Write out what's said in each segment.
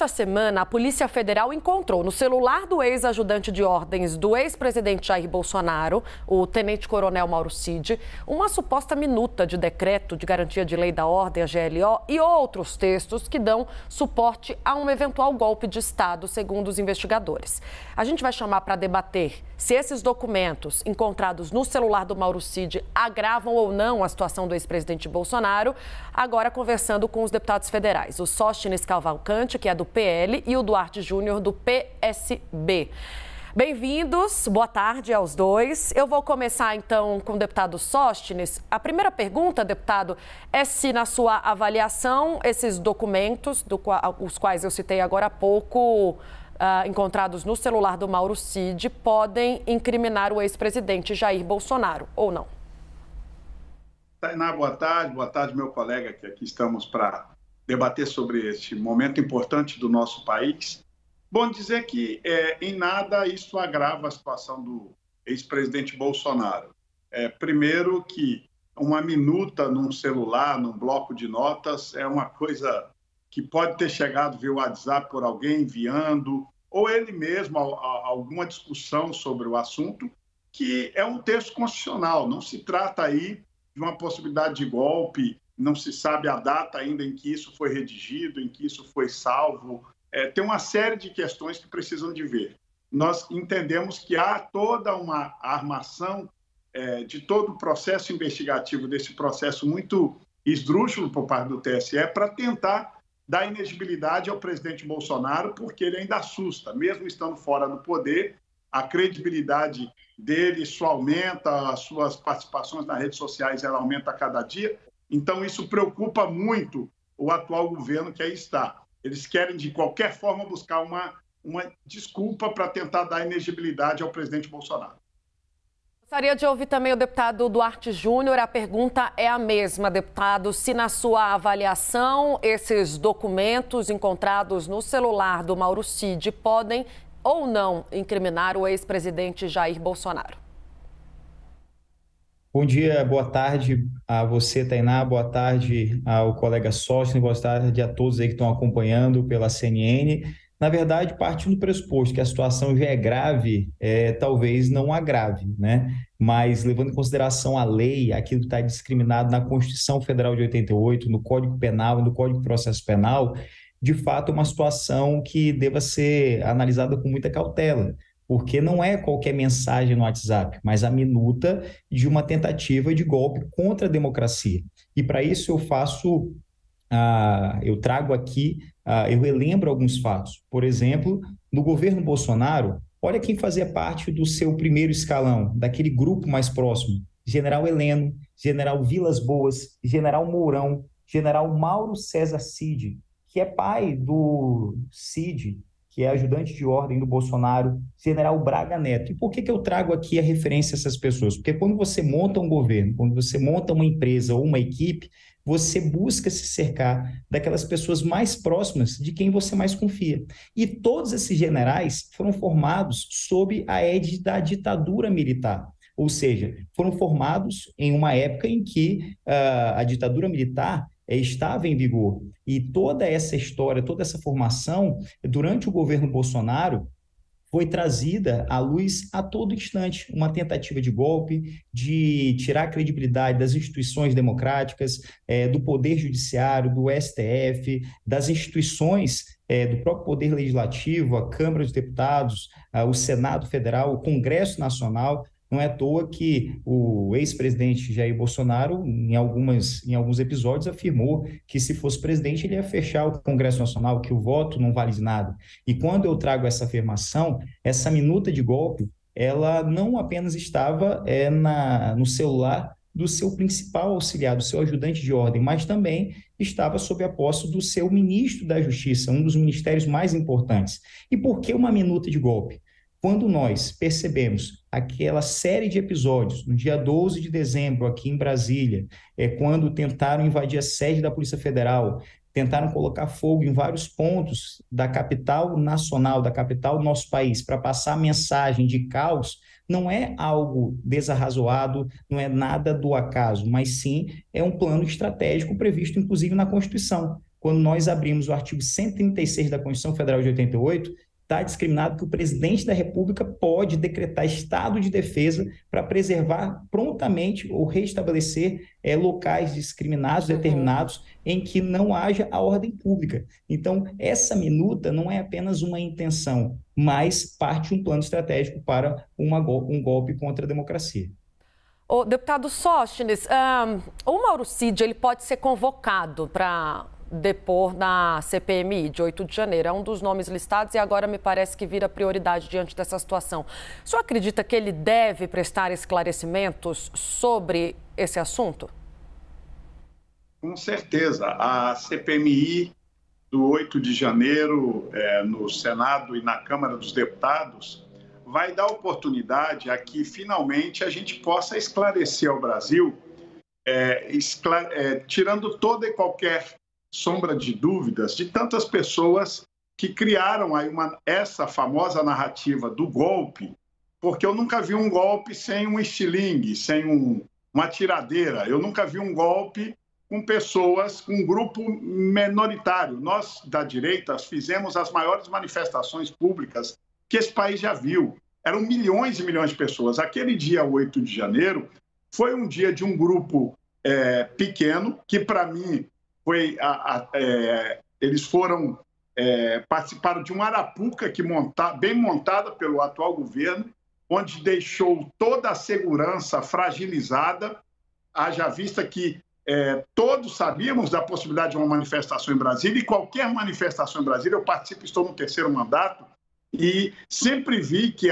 Esta semana, a Polícia Federal encontrou no celular do ex-ajudante de ordens do ex-presidente Jair Bolsonaro, o tenente-coronel Mauro Cid, uma suposta minuta de decreto de garantia de lei da ordem, a GLO, e outros textos que dão suporte a um eventual golpe de Estado, segundo os investigadores. A gente vai chamar para debater se esses documentos encontrados no celular do Mauro Cid agravam ou não a situação do ex-presidente Bolsonaro, agora conversando com os deputados federais, o Sóstenes Cavalcante, que é do PL, e o Duarte Júnior, do PSB. Bem-vindos, boa tarde aos dois. Eu vou começar, então, com o deputado Sóstenes. A primeira pergunta, deputado, é se, na sua avaliação, esses documentos, os quais eu citei agora há pouco, encontrados no celular do Mauro Cid, podem incriminar o ex-presidente Jair Bolsonaro, ou não? Tainá, boa tarde, meu colega, que aqui estamos para debater sobre este momento importante do nosso país. Bom dizer que, em nada, isso agrava a situação do ex-presidente Bolsonaro. Primeiro que uma minuta num celular, num bloco de notas, é uma coisa que pode ter chegado via WhatsApp por alguém enviando, ou ele mesmo, alguma discussão sobre o assunto, que é um texto constitucional. Não se trata aí de uma possibilidade de golpe, não se sabe a data ainda em que isso foi redigido, em que isso foi salvo. Tem uma série de questões que precisam de ver. Nós entendemos que há toda uma armação de todo o processo investigativo, desse processo muito esdrúxulo por parte do TSE, para tentar dar inegibilidade ao presidente Bolsonaro, porque ele ainda assusta, mesmo estando fora do poder, a credibilidade dele só aumenta, as suas participações nas redes sociais ela aumenta a cada dia. Então, isso preocupa muito o atual governo que aí está. Eles querem, de qualquer forma, buscar uma desculpa para tentar dar inegibilidade ao presidente Bolsonaro. Gostaria de ouvir também o deputado Duarte Júnior. A pergunta é a mesma, deputado. Se, na sua avaliação, esses documentos encontrados no celular do Mauro Cid podem ou não incriminar o ex-presidente Jair Bolsonaro? Bom dia, boa tarde a você, Tainá, boa tarde ao colega Sóstenes, boa tarde a todos aí que estão acompanhando pela CNN. Na verdade, partindo do pressuposto que a situação já é grave, talvez não agrave, né? Mas levando em consideração a lei, aquilo que está discriminado na Constituição Federal de 88, no Código Penal e no Código de Processo Penal, de fato é uma situação que deva ser analisada com muita cautela, porque não é qualquer mensagem no WhatsApp, mas a minuta de uma tentativa de golpe contra a democracia. E para isso eu trago aqui, eu relembro alguns fatos. Por exemplo, no governo Bolsonaro, olha quem fazia parte do seu primeiro escalão, daquele grupo mais próximo: General Heleno, General Vilas Boas, General Mourão, General Mauro César Cid, que é pai do Cid, que é ajudante de ordem do Bolsonaro, General Braga Neto. E por que eu trago aqui a referência a essas pessoas? Porque quando você monta um governo, quando você monta uma empresa ou uma equipe, você busca se cercar daquelas pessoas mais próximas de quem você mais confia. E todos esses generais foram formados sob a égide da ditadura militar. Ou seja, foram formados em uma época em que a ditadura militar estava em vigor. E toda essa história, toda essa formação, durante o governo Bolsonaro, foi trazida à luz a todo instante. Uma tentativa de golpe, de tirar a credibilidade das instituições democráticas, do Poder Judiciário, do STF, das instituições do próprio Poder Legislativo, a Câmara dos Deputados, o Senado Federal, o Congresso Nacional. Não é à toa que o ex-presidente Jair Bolsonaro, em alguns episódios, afirmou que, se fosse presidente, ele ia fechar o Congresso Nacional, que o voto não vale de nada. E quando eu trago essa afirmação, essa minuta de golpe, ela não apenas estava no celular do seu principal auxiliar, do seu ajudante de ordem, mas também estava sob a posse do seu ministro da Justiça, um dos ministérios mais importantes. E por que uma minuta de golpe? Quando nós percebemos aquela série de episódios, no dia 12 de dezembro, aqui em Brasília, quando tentaram invadir a sede da Polícia Federal, tentaram colocar fogo em vários pontos da capital nacional, da capital do nosso país, para passar a mensagem de caos, não é algo desarrazoado, não é nada do acaso, mas sim é um plano estratégico previsto, inclusive, na Constituição. quando nós abrimos o artigo 136 da Constituição Federal de 88, está discriminado que o presidente da República pode decretar estado de defesa para preservar prontamente ou restabelecer locais discriminados, determinados, em que não haja a ordem pública. Então, essa minuta não é apenas uma intenção, mas parte de um plano estratégico para um golpe contra a democracia. O deputado Sóstenes, o Mauro Cid, ele pode ser convocado para depor na CPMI de 8 de janeiro. É um dos nomes listados e agora me parece que vira prioridade diante dessa situação. O senhor acredita que ele deve prestar esclarecimentos sobre esse assunto? Com certeza. A CPMI do 8 de janeiro, no Senado e na Câmara dos Deputados, vai dar oportunidade a que finalmente a gente possa esclarecer ao Brasil, tirando toda e qualquer sombra de dúvidas de tantas pessoas que criaram aí essa famosa narrativa do golpe, porque eu nunca vi um golpe sem um estilingue, sem uma tiradeira. Eu nunca vi um golpe com pessoas, com um grupo minoritário. Nós, da direita, fizemos as maiores manifestações públicas que esse país já viu. Eram milhões e milhões de pessoas. Aquele dia 8 de janeiro foi um dia de um grupo pequeno, que para mim eles participaram de uma arapuca bem montada pelo atual governo, onde deixou toda a segurança fragilizada, haja vista que todos sabíamos da possibilidade de uma manifestação em Brasília, e qualquer manifestação em Brasília, eu participo, estou no 3º mandato, e sempre vi que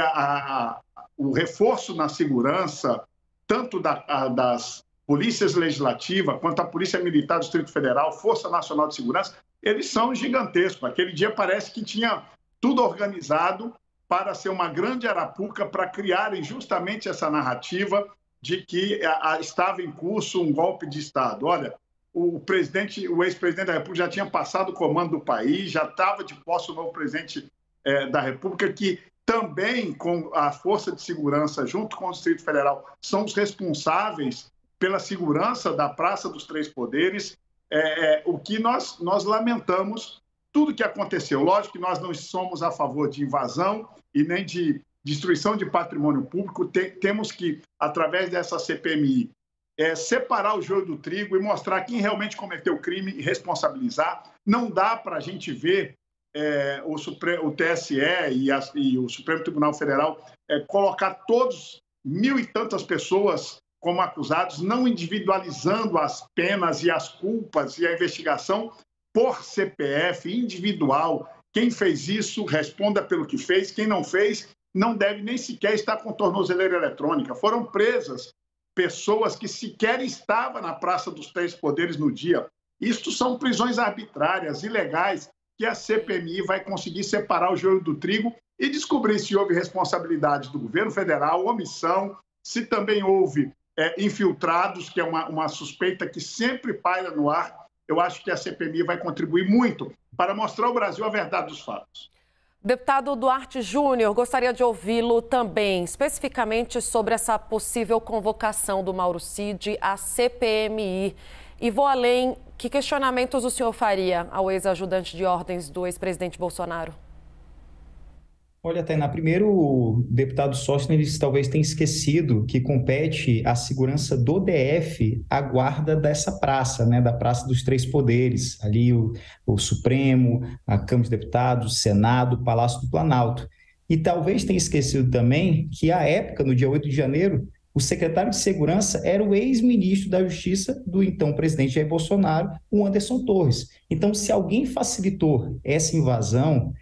o reforço na segurança, tanto das polícias legislativas, quanto a Polícia Militar do Distrito Federal, Força Nacional de Segurança, eles são gigantescos. Aquele dia parece que tinha tudo organizado para ser uma grande arapuca, para criarem justamente essa narrativa de que estava em curso um golpe de Estado. Olha, o ex-presidente da República já tinha passado o comando do país, já estava de posse o novo presidente da República, que também, com a Força de Segurança, junto com o Distrito Federal, são os responsáveis pela segurança da Praça dos Três Poderes. O que nós lamentamos, tudo que aconteceu. Lógico que nós não somos a favor de invasão e nem de destruição de patrimônio público. Temos que, através dessa CPMI, separar o joio do trigo e mostrar quem realmente cometeu o crime e responsabilizar. Não dá para a gente ver o TSE e o Supremo Tribunal Federal colocar todos 1.000 e tantas pessoas como acusados, não individualizando as penas e as culpas e a investigação por CPF individual. Quem fez isso, responda pelo que fez. Quem não fez, não deve nem sequer estar com tornozeleira eletrônica. Foram presas pessoas que sequer estavam na Praça dos Três Poderes no dia. Isto são prisões arbitrárias, ilegais, que a CPMI vai conseguir separar o joio do trigo e descobrir se houve responsabilidade do governo federal, omissão, se também houve infiltrados, que é uma suspeita que sempre paira no ar. Eu acho que a CPMI vai contribuir muito para mostrar ao Brasil a verdade dos fatos. Deputado Duarte Júnior, gostaria de ouvi-lo também, especificamente sobre essa possível convocação do Mauro Cid à CPMI. E vou além, que questionamentos o senhor faria ao ex-ajudante de ordens do ex-presidente Bolsonaro? Olha, Tainá, primeiro o deputado Sóstenes talvez tenha esquecido que compete à segurança do DF a guarda dessa praça, né, da Praça dos Três Poderes, ali o Supremo, a Câmara dos Deputados, o Senado, o Palácio do Planalto. E talvez tenha esquecido também que, à época, no dia 8 de janeiro, o secretário de Segurança era o ex-ministro da Justiça do então presidente Jair Bolsonaro, o Anderson Torres. Então, se alguém facilitou essa invasão,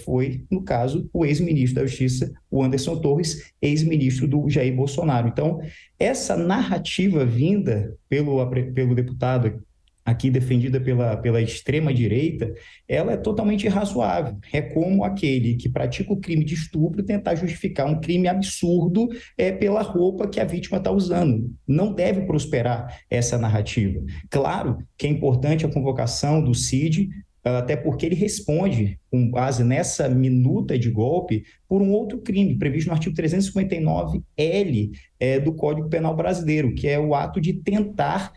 foi, no caso, o ex-ministro da Justiça, o Anderson Torres, ex-ministro do Jair Bolsonaro. Então, essa narrativa vinda pelo deputado aqui, defendida pela extrema-direita, ela é totalmente irrazoável. É como aquele que pratica o crime de estupro tentar justificar um crime absurdo pela roupa que a vítima está usando. Não deve prosperar essa narrativa. Claro que é importante a convocação do Cid, até porque ele responde, com base nessa minuta de golpe, por um outro crime previsto no artigo 359-L do Código Penal Brasileiro, que é o ato de tentar,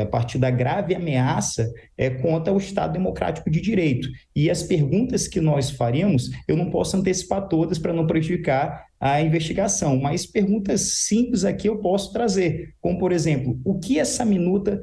a partir da grave ameaça contra o Estado Democrático de Direito. E as perguntas que nós faremos, eu não posso antecipar todas para não prejudicar a investigação, mas perguntas simples aqui eu posso trazer, como, por exemplo, o que essa minuta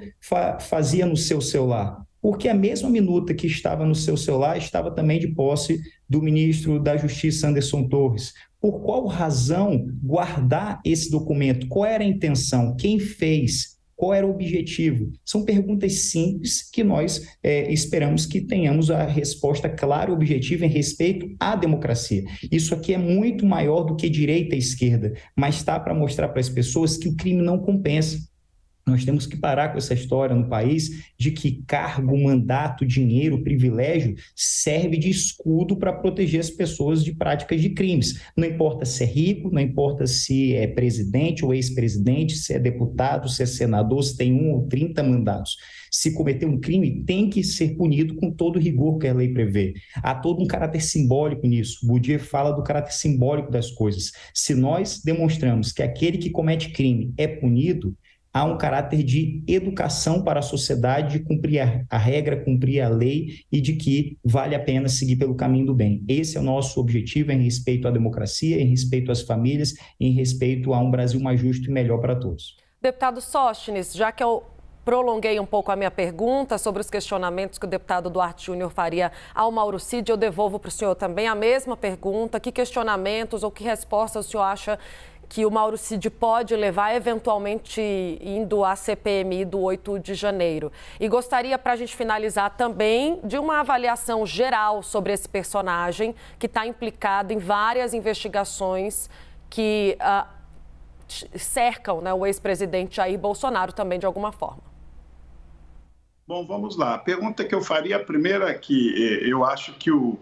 fazia no seu celular? Porque a mesma minuta que estava no seu celular estava também de posse do ministro da Justiça, Anderson Torres. Por qual razão guardar esse documento? Qual era a intenção? Quem fez? Qual era o objetivo? São perguntas simples que nós esperamos que tenhamos a resposta clara e objetiva em respeito à democracia. Isso aqui é muito maior do que direita e esquerda, mas está para mostrar para as pessoas que o crime não compensa. Nós temos que parar com essa história no país de que cargo, mandato, dinheiro, privilégio serve de escudo para proteger as pessoas de práticas de crimes. Não importa se é rico, não importa se é presidente ou ex-presidente, se é deputado, se é senador, se tem 1 ou 30 mandatos. Se cometer um crime, tem que ser punido com todo o rigor que a lei prevê. Há todo um caráter simbólico nisso. Bourdieu fala do caráter simbólico das coisas. Se nós demonstramos que aquele que comete crime é punido, há um caráter de educação para a sociedade, de cumprir a regra, cumprir a lei e de que vale a pena seguir pelo caminho do bem. Esse é o nosso objetivo em respeito à democracia, em respeito às famílias, em respeito a um Brasil mais justo e melhor para todos. Deputado Sóstenes, já que eu prolonguei um pouco a minha pergunta sobre os questionamentos que o deputado Duarte Júnior faria ao Mauro Cid, eu devolvo para o senhor também a mesma pergunta. Que questionamentos ou que respostas o senhor acha que o Mauro Cid pode levar, eventualmente indo à CPMI do 8 de janeiro? E gostaria, para a gente finalizar também, de uma avaliação geral sobre esse personagem que está implicado em várias investigações que cercam, né, o ex-presidente Jair Bolsonaro também, de alguma forma. Bom, vamos lá. A pergunta que eu faria, a primeira é que eu acho que o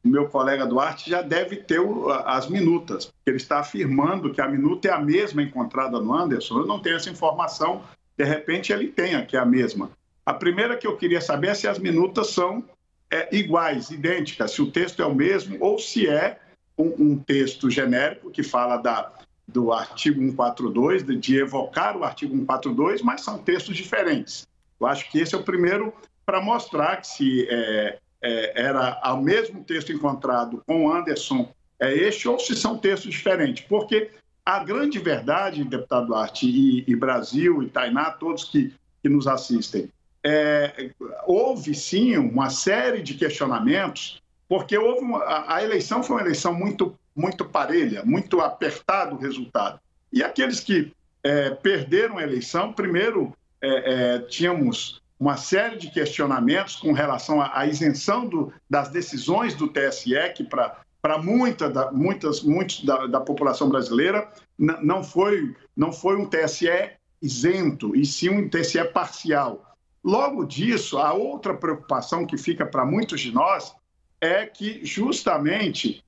meu colega Duarte já deve ter as minutas, porque ele está afirmando que a minuta é a mesma encontrada no Anderson. Eu não tenho essa informação, de repente ele tenha, que é a mesma. A primeira que eu queria saber é se as minutas são iguais, idênticas, se o texto é o mesmo ou se é um texto genérico que fala do artigo 142, de evocar o artigo 142, mas são textos diferentes. Eu acho que esse é o primeiro para mostrar que se era o mesmo texto encontrado com o Anderson ou se são textos diferentes. Porque a grande verdade, deputado Duarte, e Brasil, e Tainá, todos que nos assistem, houve sim uma série de questionamentos, porque a eleição foi uma eleição muito parelha, muito apertado o resultado. E aqueles que perderam a eleição, primeiro tínhamos uma série de questionamentos com relação à isenção das decisões do TSE, que para muitos da população brasileira não foi um TSE isento, e sim um TSE parcial. Logo disso, a outra preocupação que fica para muitos de nós é que justamente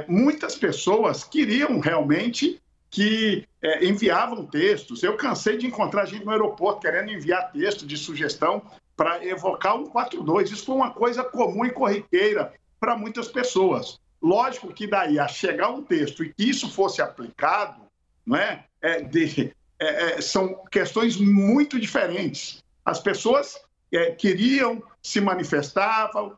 muitas pessoas queriam realmente que enviavam textos. Eu cansei de encontrar gente no aeroporto querendo enviar texto de sugestão para evocar 142. Isso foi uma coisa comum e corriqueira para muitas pessoas. Lógico que daí a chegar um texto e que isso fosse aplicado, não é? São questões muito diferentes. As pessoas queriam, se manifestavam.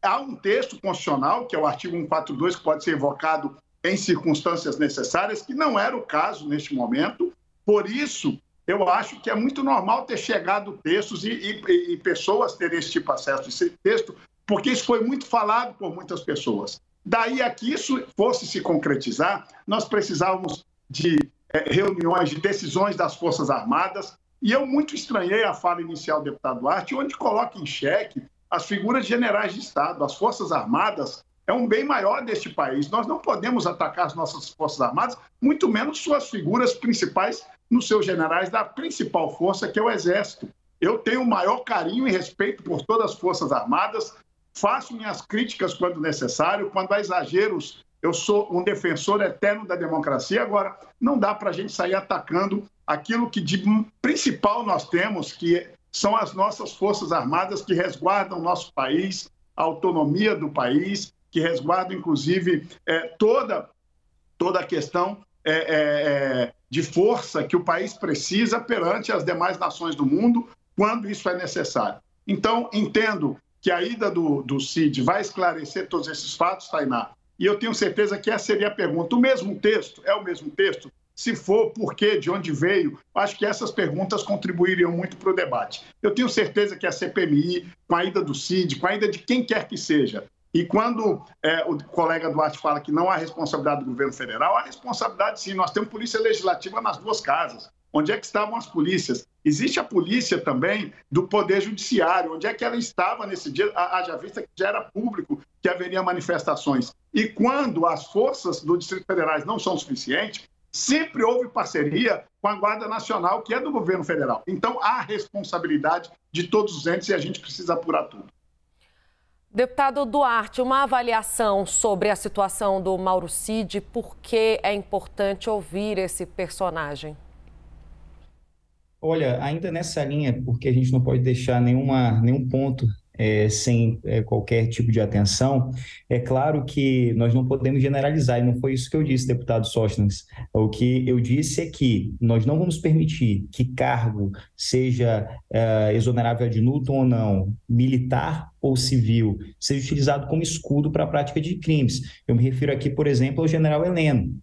Há um texto constitucional, que é o artigo 142, que pode ser evocado em circunstâncias necessárias, que não era o caso neste momento. Por isso, eu acho que é muito normal ter chegado textos e pessoas terem esse tipo de acesso a esse texto, porque isso foi muito falado por muitas pessoas. Daí a que isso fosse se concretizar, nós precisávamos de reuniões, de decisões das Forças Armadas, e eu muito estranhei a fala inicial do deputado Duarte, onde coloca em xeque as figuras de generais de Estado. As Forças Armadas é um bem maior deste país. Nós não podemos atacar as nossas Forças Armadas, muito menos suas figuras principais nos seus generais da principal força, que é o Exército. Eu tenho o maior carinho e respeito por todas as Forças Armadas, faço minhas críticas quando necessário, quando há exageros, eu sou um defensor eterno da democracia. Agora, não dá para a gente sair atacando aquilo que de principal nós temos, que são as nossas Forças Armadas que resguardam o nosso país, a autonomia do país, que resguardam, inclusive, toda a questão de força que o país precisa perante as demais nações do mundo, quando isso é necessário. Então, entendo que a ida do Cid vai esclarecer todos esses fatos, Tainá, e eu tenho certeza que essa seria a pergunta. O mesmo texto? É o mesmo texto? Se for, por quê? De onde veio? Acho que essas perguntas contribuiriam muito para o debate. Eu tenho certeza que a CPMI, com a ida do Cid, com a ida de quem quer que seja, e quando o colega Duarte fala que não há responsabilidade do governo federal, há responsabilidade sim. Nós temos polícia legislativa nas duas casas. Onde é que estavam as polícias? Existe a polícia também do Poder Judiciário. Onde é que ela estava nesse dia? Haja vista que já era público que haveria manifestações. E quando as forças do Distrito Federal não são suficientes, sempre houve parceria com a Guarda Nacional, que é do governo federal. Então, há responsabilidade de todos os entes e a gente precisa apurar tudo. Deputado Duarte, uma avaliação sobre a situação do Mauro Cid, por que é importante ouvir esse personagem? Olha, ainda nessa linha, porque a gente não pode deixar nenhum ponto sem qualquer tipo de atenção, é claro que nós não podemos generalizar, e não foi isso que eu disse, deputado Sóstenes. O que eu disse é que nós não vamos permitir que cargo seja exonerável ad nutum ou não, militar ou civil, seja utilizado como escudo para a prática de crimes. Eu me refiro aqui, por exemplo, ao general Heleno,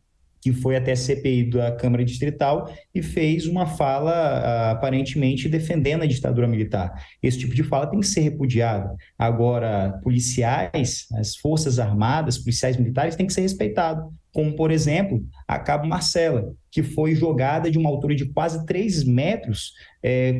que foi até a CPI da Câmara Distrital e fez uma fala aparentemente defendendo a ditadura militar. Esse tipo de fala tem que ser repudiado. Agora, policiais, as Forças Armadas, policiais militares têm que ser respeitados, como, por exemplo, a Cabo Marcela, que foi jogada de uma altura de quase 3 metros,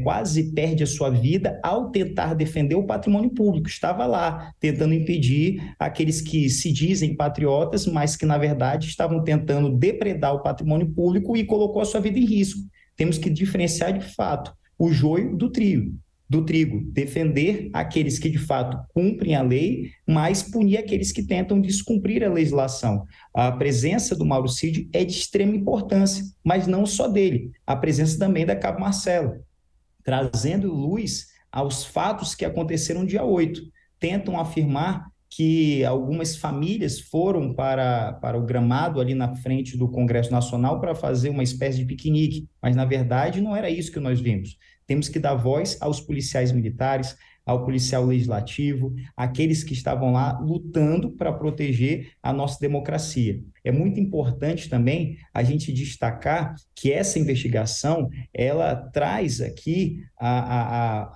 quase perde a sua vida ao tentar defender o patrimônio público. Estava lá, tentando impedir aqueles que se dizem patriotas, mas que, na verdade, estavam tentando depredar o patrimônio público e colocou a sua vida em risco. Temos que diferenciar, de fato, o joio do trigo. Defender aqueles que de fato cumprem a lei, mas punir aqueles que tentam descumprir a legislação. A presença do Mauro Cid é de extrema importância, mas não só dele, a presença também da Cabo Marcela, trazendo luz aos fatos que aconteceram no dia 8. Tentam afirmar que algumas famílias foram para o gramado ali na frente do Congresso Nacional para fazer uma espécie de piquenique, mas na verdade não era isso que nós vimos. Temos que dar voz aos policiais militares, ao policial legislativo, aqueles que estavam lá lutando para proteger a nossa democracia. É muito importante também a gente destacar que essa investigação, ela traz aqui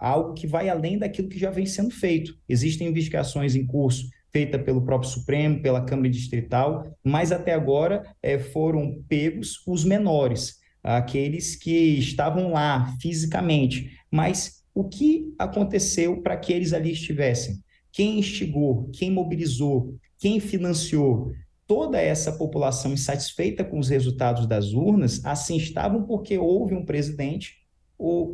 algo que vai além daquilo que já vem sendo feito. Existem investigações em curso, feita pelo próprio Supremo, pela Câmara Distrital, mas até agora foram pegos os menores, aqueles que estavam lá fisicamente. Mas o que aconteceu para que eles ali estivessem? Quem instigou? Quem mobilizou? Quem financiou? Toda essa população insatisfeita com os resultados das urnas, assim estavam porque houve um presidente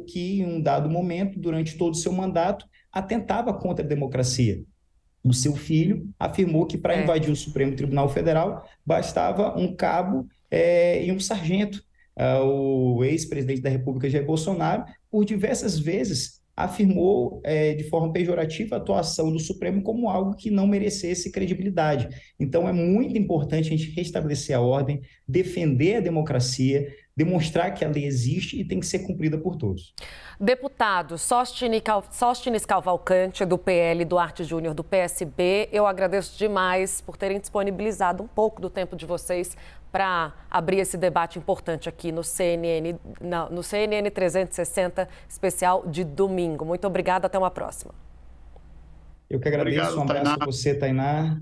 que, em um dado momento, durante todo o seu mandato, atentava contra a democracia. O seu filho afirmou que para invadir o Supremo Tribunal Federal bastava um cabo e um sargento. O ex-presidente da República, Jair Bolsonaro, por diversas vezes afirmou de forma pejorativa a atuação do Supremo como algo que não merecesse credibilidade. Então, é muito importante a gente restabelecer a ordem, defender a democracia, demonstrar que a lei existe e tem que ser cumprida por todos. Deputado Sóstenes Cavalcante, do PL, Duarte Júnior, do PSB, eu agradeço demais por terem disponibilizado um pouco do tempo de vocês para abrir esse debate importante aqui no CNN 360, especial de domingo. Muito obrigada, até uma próxima. Eu que agradeço, um abraço a você, Tainá.